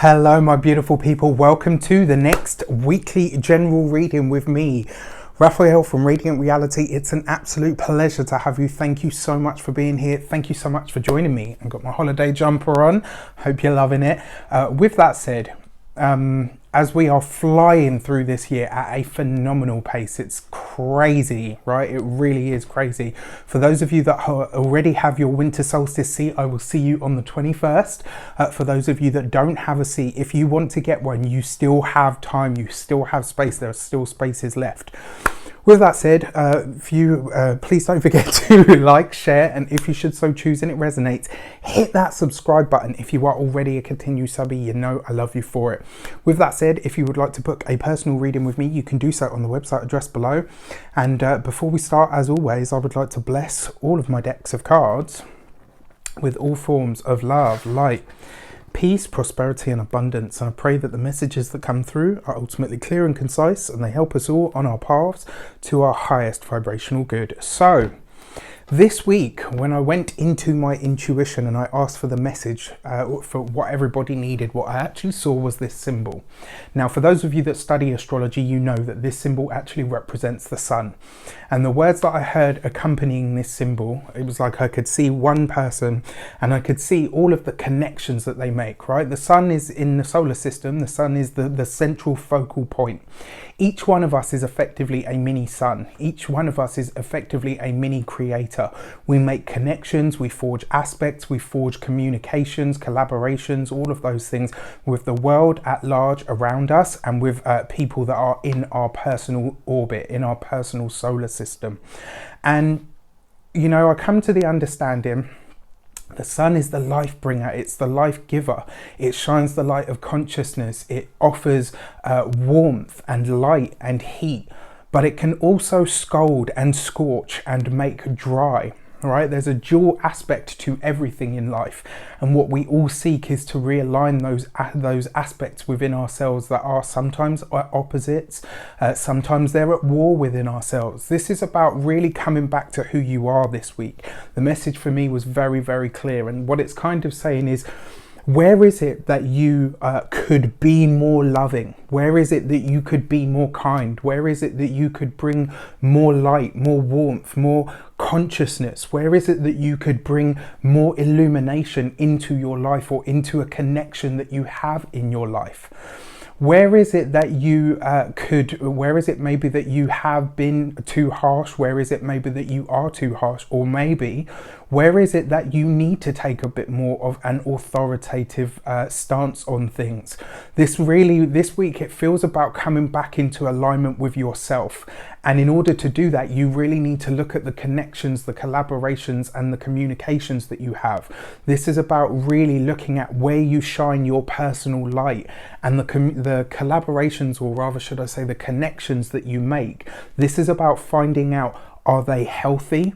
Hello my beautiful people, welcome to the next weekly general reading with me, Raphael from Radiant Reality. It's an absolute pleasure to have you. Thank you so much for being here. Thank you so much for joining me. I've got my holiday jumper on, hope you're loving it. With that said, as we are flying through this year at a phenomenal pace, it's crazy, right? It really is crazy. For those of you that already have your winter solstice seat, I will see you on the 21st. For those of you that don't have a seat, if you want to get one, you still have time, you still have space, there are still spaces left. With that said, please don't forget to like, share, and if you should so choose and it resonates, hit that subscribe button. If you are already a continued subby, you know I love you for it. With that said, if you would like to book a personal reading with me, you can do so on the website address below. And before we start, as always, I would like to bless all of my decks of cards with all forms of love, light, peace, prosperity and abundance. And I pray that the messages that come through are ultimately clear and concise, and they help us all on our paths to our highest vibrational good. So this week, when I went into my intuition and I asked for the message for what everybody needed, what I actually saw was this symbol. Now, for those of you that study astrology, you know that this symbol actually represents the sun. And the words that I heard accompanying this symbol, it was like I could see one person and I could see all of the connections that they make, right? The sun is in the solar system. The sun is the central focal point. Each one of us is effectively a mini sun. Each one of us is effectively a mini creator. We make connections, we forge aspects, we forge communications, collaborations, all of those things with the world at large around us and with people that are in our personal orbit, in our personal solar system. And, you know, I come to the understanding the sun is the life bringer, it's the life giver, it shines the light of consciousness, it offers warmth and light and heat, but it can also scald and scorch and make dry. Right? There's a dual aspect to everything in life, and what we all seek is to realign those aspects within ourselves that are sometimes opposites, sometimes they're at war within ourselves. This is about really coming back to who you are this week. The message for me was very, very clear, and what it's kind of saying is, where is it that you could be more loving? Where is it that you could be more kind? Where is it that you could bring more light, more warmth, more consciousness? Where is it that you could bring more illumination into your life or into a connection that you have in your life? Where is it that you where is it maybe that you have been too harsh? Where is it maybe that you are too harsh? Or maybe, where is it that you need to take a bit more of an authoritative stance on things? This week, it feels about coming back into alignment with yourself. And in order to do that, you really need to look at the connections, the collaborations and the communications that you have. This is about really looking at where you shine your personal light and the collaborations, or rather should I say the connections that you make. This is about finding out, are they healthy?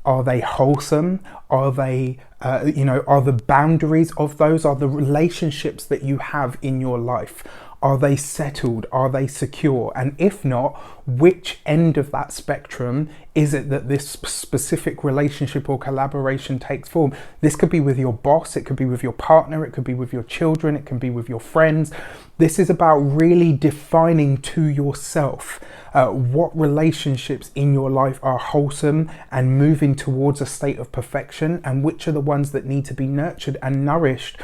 Are they wholesome? Are they, are the boundaries of those, are the relationships that you have in your life, are they settled? Are they secure? And if not, which end of that spectrum is it that this specific relationship or collaboration takes form? This could be with your boss, it could be with your partner, it could be with your children, it can be with your friends. This is about really defining to yourself what relationships in your life are wholesome and moving towards a state of perfection, and which are the ones that need to be nurtured and nourished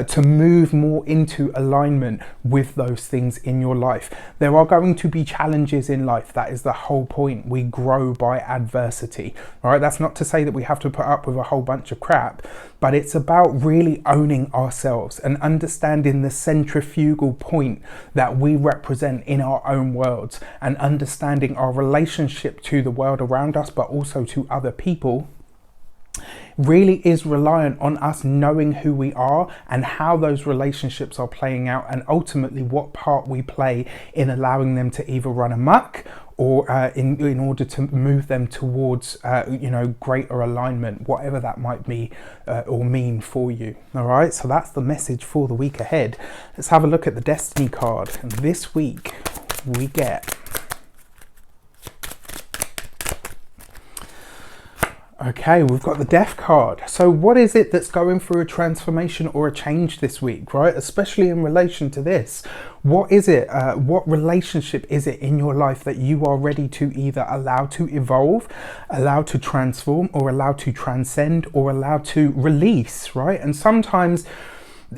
to move more into alignment with those things in your life. There are going to be challenges in life. That is the whole point. We grow by adversity. All right, that's not to say that we have to put up with a whole bunch of crap, but it's about really owning ourselves and understanding the centrifugal point that we represent in our own worlds, and understanding our relationship to the world around us, but also to other people, really is reliant on us knowing who we are and how those relationships are playing out, and ultimately what part we play in allowing them to either run amok or in order to move them towards greater alignment, whatever that might be or mean for you. All right, so that's the message for the week ahead. Let's have a look at the Destiny card. And this week we get Okay, we've got the Death card. So what is it that's going through a transformation or a change this week, right? Especially in relation to this. What is it? What relationship is it in your life that you are ready to either allow to evolve, allow to transform, or allow to transcend, or allow to release, right? And sometimes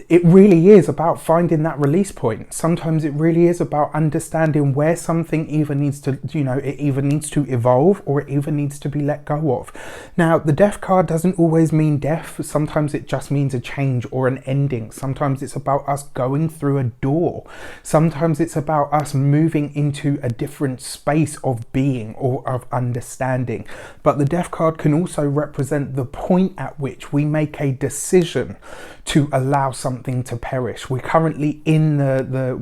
it really is about finding that release point. Sometimes it really is about understanding where something either needs to, it either needs to evolve or it either needs to be let go of. Now, the Death card doesn't always mean death. Sometimes it just means a change or an ending. Sometimes it's about us going through a door. Sometimes it's about us moving into a different space of being or of understanding. But the Death card can also represent the point at which we make a decision to allow something to perish. We're currently in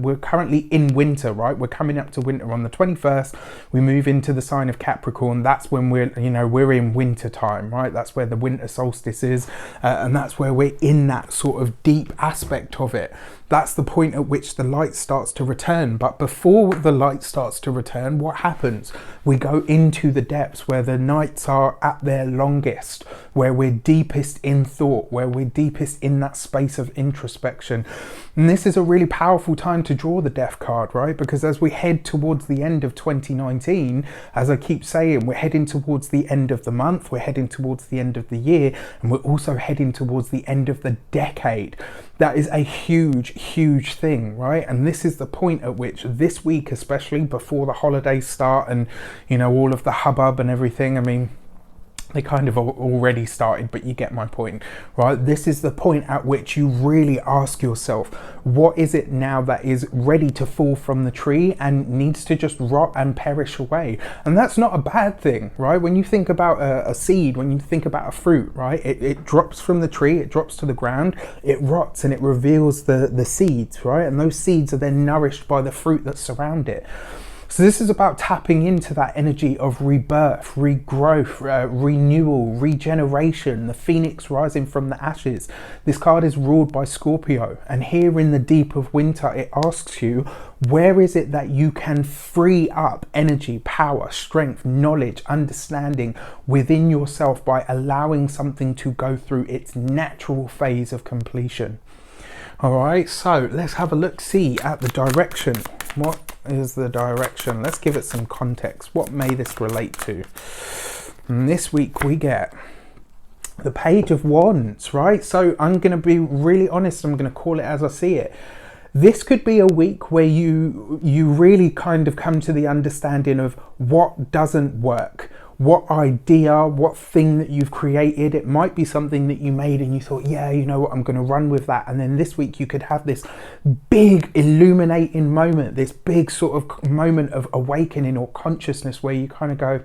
we're currently in winter, right? We're coming up to winter on the 21st. We move into the sign of Capricorn. That's when we're in winter time, right? That's where the winter solstice is, and that's where we're in that sort of deep aspect of it. That's the point at which the light starts to return. But before the light starts to return, what happens? We go into the depths where the nights are at their longest, where we're deepest in thought, where we're deepest in that space of introspection. And this is a really powerful time to draw the Death card, right? Because as we head towards the end of 2019, as I keep saying, we're heading towards the end of the month, we're heading towards the end of the year, and we're also heading towards the end of the decade. That is a huge thing, right? And this is the point at which this week, especially before the holidays start and, all of the hubbub and everything, I mean, they kind of already started, but you get my point, right? This is the point at which you really ask yourself, what is it now that is ready to fall from the tree and needs to just rot and perish away? And that's not a bad thing, right? When you think about a seed, when you think about a fruit, right? It drops from the tree, it drops to the ground, it rots and it reveals the seeds, right? And those seeds are then nourished by the fruit that surround it. So this is about tapping into that energy of rebirth, regrowth, renewal, regeneration, the phoenix rising from the ashes. This card is ruled by Scorpio, and here in the deep of winter, it asks you, where is it that you can free up energy, power, strength, knowledge, understanding within yourself by allowing something to go through its natural phase of completion? All right, so let's have a look-see at the direction. What is the direction? Let's give it some context. What may this relate to? And this week we get the Page of Wands, right? So I'm going to be really honest. I'm going to call it as I see it. This could be a week where you really kind of come to the understanding of what doesn't work. What idea, what thing that you've created. It might be something that you made and you thought, yeah, you know what, I'm going to run with that. And then this week you could have this big illuminating moment, this big sort of moment of awakening or consciousness where you kind of go,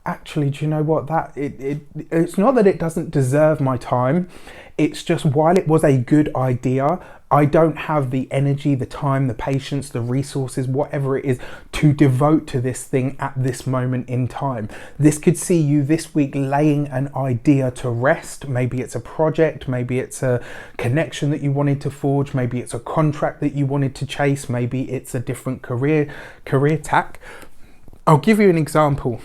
actually, do you know what, it's not that it doesn't deserve my time. It's just, while it was a good idea, I don't have the energy, the time, the patience, the resources, whatever it is, to devote to this thing at this moment in time. This could see you this week laying an idea to rest. Maybe it's a project, maybe it's a connection that you wanted to forge, maybe it's a contract that you wanted to chase, maybe it's a different career tack. I'll give you an example.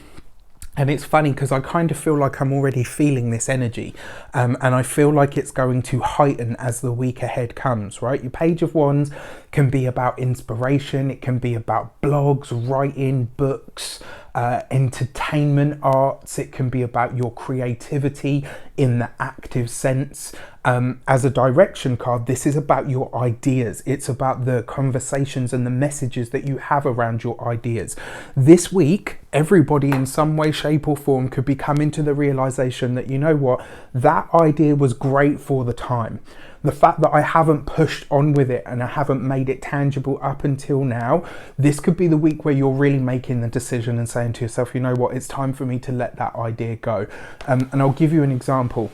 And it's funny because I kind of feel like I'm already feeling this energy, and I feel like it's going to heighten as the week ahead comes, right? Your Page of Wands can be about inspiration, it can be about blogs, writing, books, entertainment, arts. It can be about your creativity in the active sense. As a direction card, this is about your ideas. It's about the conversations and the messages that you have around your ideas. This week, everybody in some way, shape or form could be coming to the realization that, you know what, that idea was great for the time. The fact that I haven't pushed on with it and I haven't made it tangible up until now, this could be the week where you're really making the decision and saying to yourself, you know what, it's time for me to let that idea go. And I'll give you an example.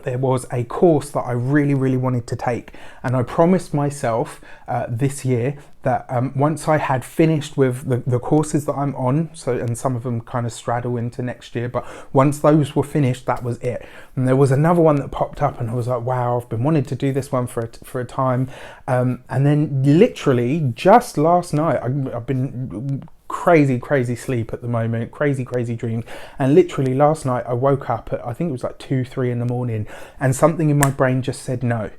There was a course that I really wanted to take, and I promised myself this year that once I had finished with the courses that I'm on, and some of them kind of straddle into next year, but once those were finished, that was it. And there was another one that popped up and I was like, wow, I've been wanting to do this one for a time. And then literally just last night, I've been crazy sleep at the moment, crazy dreams. And literally last night I woke up at, I think it was like 2-3 in the morning, and something in my brain just said, no,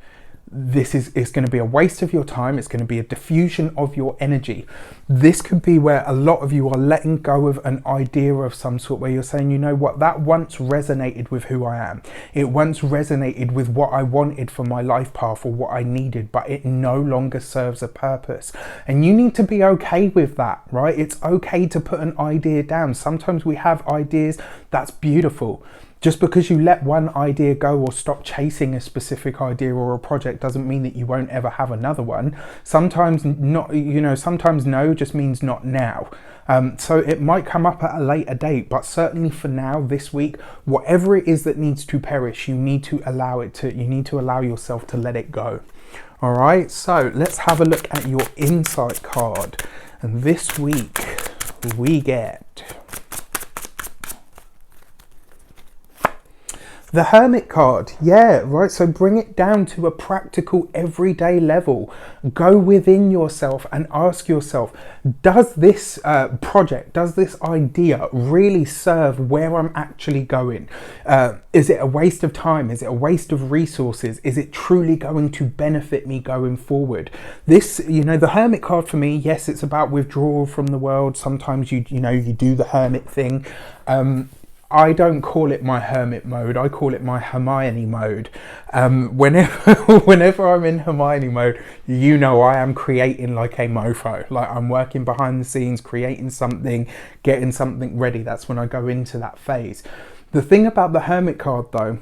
it's going to be a waste of your time. It's going to be a diffusion of your energy. This could be where a lot of you are letting go of an idea of some sort, where you're saying, you know what, that once resonated with who I am. It once resonated with what I wanted for my life path or what I needed, but it no longer serves a purpose. And you need to be okay with that, right? It's okay to put an idea down. Sometimes we have ideas, that's beautiful. Just because you let one idea go or stop chasing a specific idea or a project doesn't mean that you won't ever have another one. Sometimes not, you know, sometimes no just means not now. So it might come up at a later date, but certainly for now, this week, whatever it is that needs to perish, you need to allow yourself to let it go. All right, so let's have a look at your insight card. And this week we get the Hermit card. Yeah, right. So bring it down to a practical everyday level. Go within yourself and ask yourself, does this project, does this idea really serve where I'm actually going? Is it a waste of time? Is it a waste of resources? Is it truly going to benefit me going forward? This, you know, the Hermit card for me, yes, it's about withdrawal from the world. Sometimes you do the Hermit thing. I don't call it my Hermit mode. I call it my Hermione mode. Whenever I'm in Hermione mode, you know I am creating like a mofo. Like I'm working behind the scenes, creating something, getting something ready. That's when I go into that phase. The thing about the Hermit card though,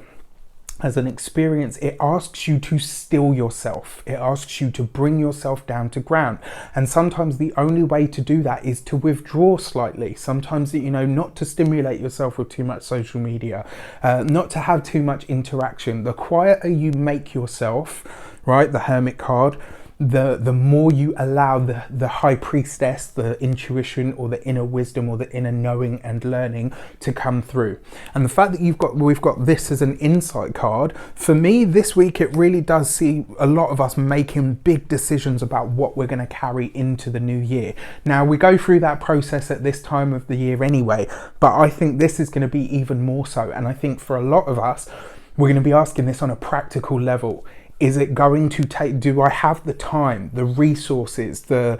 as an experience, it asks you to still yourself. It asks you to bring yourself down to ground. And sometimes the only way to do that is to withdraw slightly. Sometimes, you know, not to stimulate yourself with too much social media, not to have too much interaction. The quieter you make yourself, right, the Hermit card, the more you allow the high priestess, the intuition or the inner wisdom or the inner knowing and learning to come through. And the fact that we've got this as an insight card, for me this week it really does see a lot of us making big decisions about what we're going to carry into the new year. Now we go through that process at this time of the year anyway, but I think this is going to be even more so. And I think for a lot of us, we're going to be asking this on a practical level. Is it going to take, do I have the time, the resources, the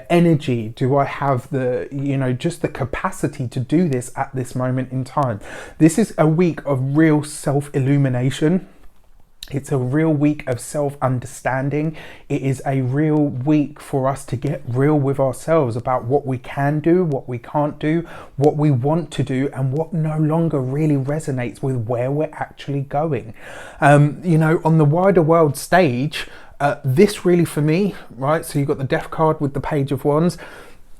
energy? Do I have the, you know, just the capacity to do this at this moment in time? This is a week of real self-illumination. It's a real week of self-understanding. It is a real week for us to get real with ourselves about what we can do, what we can't do, what we want to do, and what no longer really resonates with where we're actually going. You know, on the wider world stage, this really for me, right? So you've got the Death card with the Page of Wands.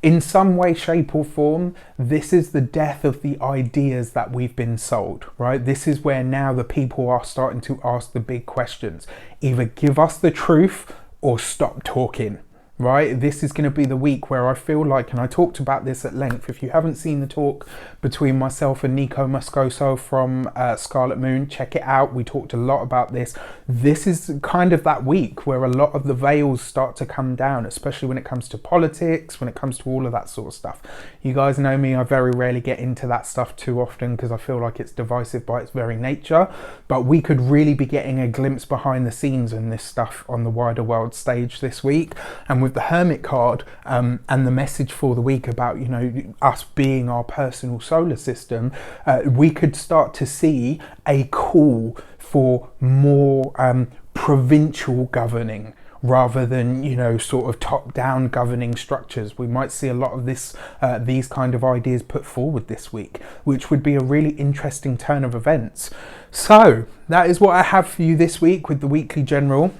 In some way, shape or form, this is the death of the ideas that we've been sold, right? This is where now the people are starting to ask the big questions. Either give us the truth or stop talking, right? This is going to be the week where I feel like, and I talked about this at length, if you haven't seen the talk between myself and Nico Moscoso from Scarlet Moon, check it out. We talked a lot about this. This is kind of that week where a lot of the veils start to come down, especially when it comes to politics, when it comes to all of that sort of stuff. You guys know me, I very rarely get into that stuff too often because I feel like it's divisive by its very nature, but we could really be getting a glimpse behind the scenes in this stuff on the wider world stage this week. And with the Hermit card and the message for the week about, you know, us being our personal solar system, we could start to see a call for more provincial governing rather than, you know, sort of top-down governing structures. We might see a lot of this, these kind of ideas put forward this week, which would be a really interesting turn of events. So that is what I have for you this week with the weekly general.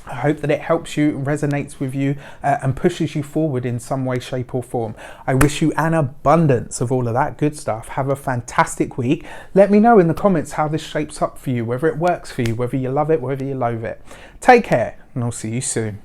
I hope that it helps you, resonates with you, and pushes you forward in some way, shape or form. I wish you an abundance of all of that good stuff. Have a fantastic week. Let me know in the comments how this shapes up for you, whether it works for you, whether you love it, whether you loathe it. Take care, and I'll see you soon.